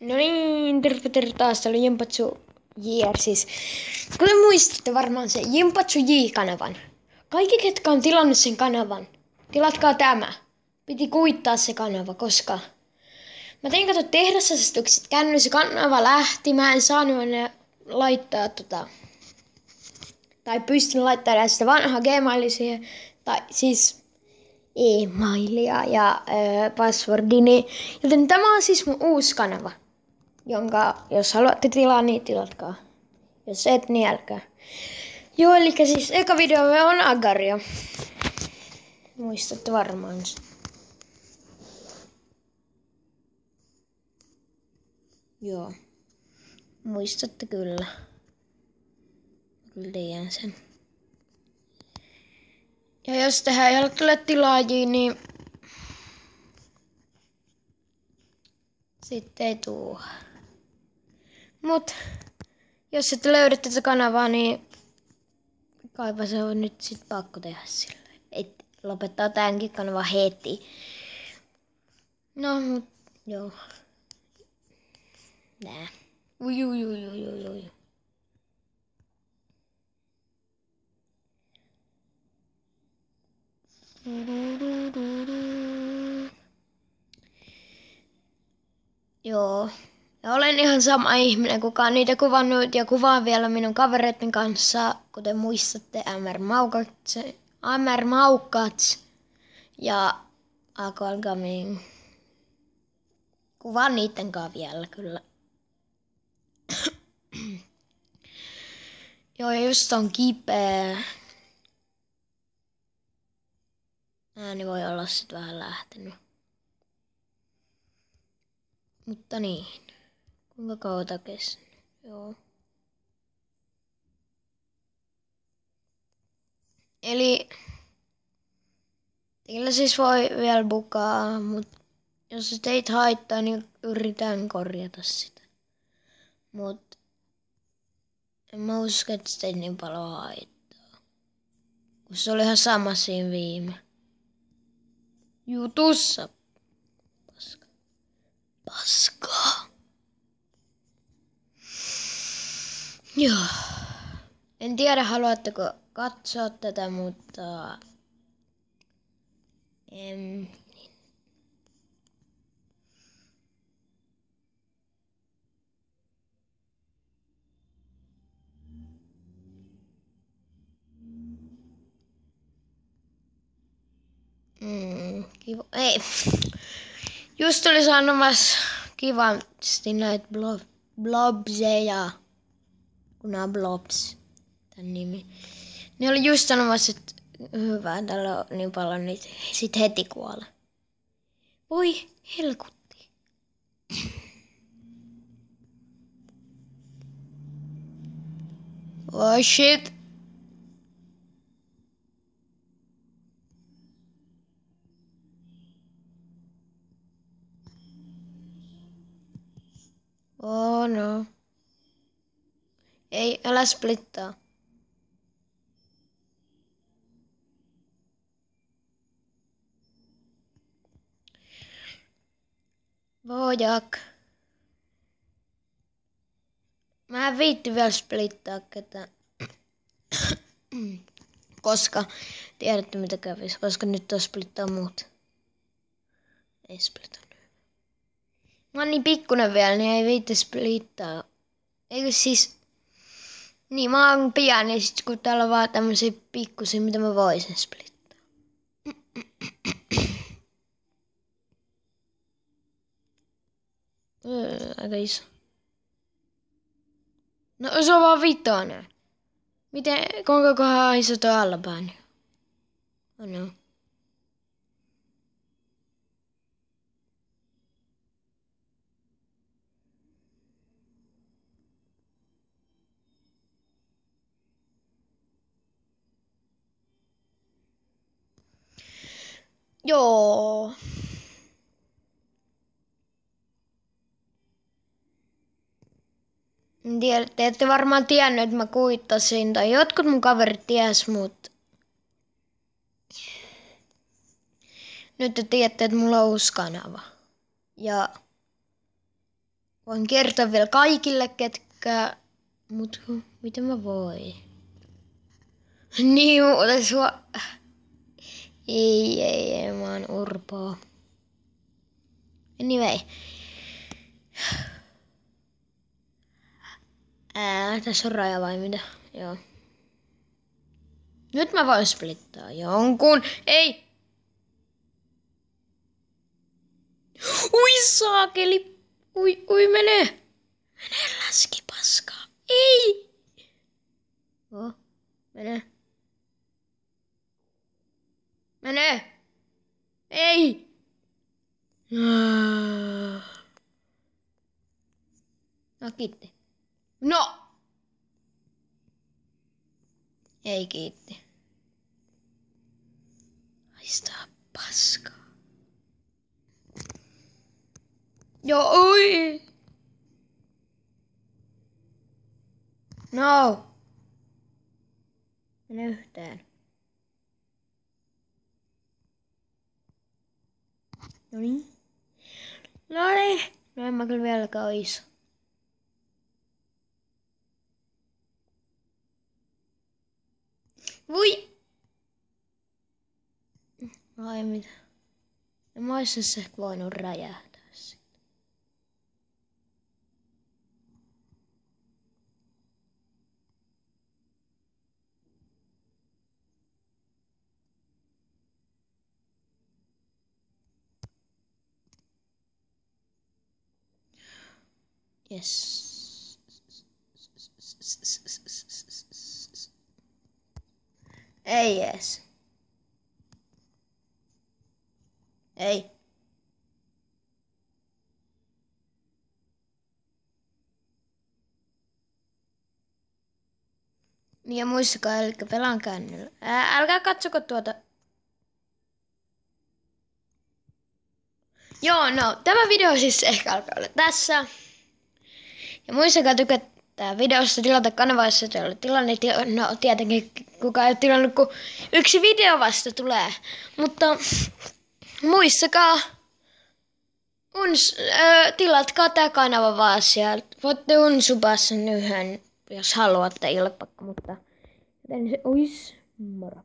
No niin, terve taas, täällä Jimpatsu JR siis. Kuten muistatte varmaan se Jimpatsu J-kanavan. Kaikki, ketkä on tilannut sen kanavan, tilatkaa tämä. Piti kuittaa se kanava, koska mä tein kato tehdasasetukset känny, se kanava lähti, mä en saanut enää laittaa tai pystynyt laittamaan sitä vanhaa Gmailia siihen, tai siis e-mailia ja passwordini. Joten tämä on siis mun uusi kanava, jonka jos haluatte tilaa, niin tilatkaa. Jos et, niin älkää. Joo, eli siis eka video on Agario. Muistatte varmaan. Joo. Muistatte kyllä. Kyllä tiedän sen. Ja jos tähän ei ole tule tilaajia, niin sitten ei tuu. Mut jos ette löydä tätä kanavaa, niin kaipa se on nyt sit pakko tehdä sillä. Et lopettaa tämänkin kanava heti. No mut joo. Nää. Ui. Joo. Ja olen ihan sama ihminen, kuka on niitä kuvannut ja kuvaan vielä minun kavereiden kanssa, kuten muistatte MR Maukats ja AKL Gaming. Kuvaan niitten kanssa vielä kyllä. Joo, ja just on kipeä. Ääni voi olla sit vähän lähtenyt. Mutta niin. Kuinka kauan kestänyt? Joo. Eli teillä siis voi vielä bukaa, mutta jos se teitä haittaa, niin yritän korjata sitä. Mut en mä usko, että se teitä niin paljon haittaa. Kun se oli ihan sama siinä viime jutussa. Paskaa. Joo. En tiedä, haluatteko katsoa tätä, mutta kiva. Ei. Just oli sanomassa kivasti näitä blobseja, kun nämä blobs, tän nimi. Ne oli just sanomassa, että hyvä, täällä on niin paljon niitä, sit heti kuolee. Voi helkutti. Oh shit. Oh no. Ei, älä splittaa. Vojak. Mä en viitti vielä splittaa ketään. Koska tiedätte mitä kävisi, koska nyt on splittaa muut. Ei splitannut. Mä oon niin pikkunen vielä, niin ei viitti splittaa. Eikö siis. Niin mä oon pian, niin sit kun täällä on vaan tämmösiä pikkusia, mitä mä voisin splittaa. Aika iso. No se on vaan vitonen. Miten, kuinka kohan iso toi allapäin? Oh no. Joo. Te ette varmaan tiennyt, että mä kuittasin, tai jotkut mun kaverit ties, mut nyt te tiedätte, että mulla on uusi kanava. Ja Voin kertoa vielä kaikille, ketkä... Mut miten mä voin? Niin, mutta sua... Ei, mä oon urpoa. Anyway. Tässä on raja vai mitä? Joo. Nyt mä voin splittaa jonkun. Ei! Ui saakeli! Ui mene! Mene läski paskaa! Ei! Mene. Mene! Ei! No kiitti. No! Ei kiitti. Haistaa paskaa. Joo, oi! No! Mene yhteen. Noniin. No en mä kyllä vieläkään ois. Voi! Ai mitä? En mä ois se voinut räjähtää sitä. Yes. Ei ees. Ei. Niin ja muistakaa, eli pelaan kännyllä. Älkää katsoko tuota. Joo, no, tämä video siis ehkä alkaa olla tässä. Ja muistakaa tykätä videosta, tilata kanavaa, jos et ole tilannut. No tietenkin kukaan ei ole tilannut, kun yksi video vasta tulee. Mutta muistakaa, tilatkaa tämä kanava vaan sieltä. Voitte unsubaa sen yhden, jos haluatte ilpakka, mutta joten se ois moro.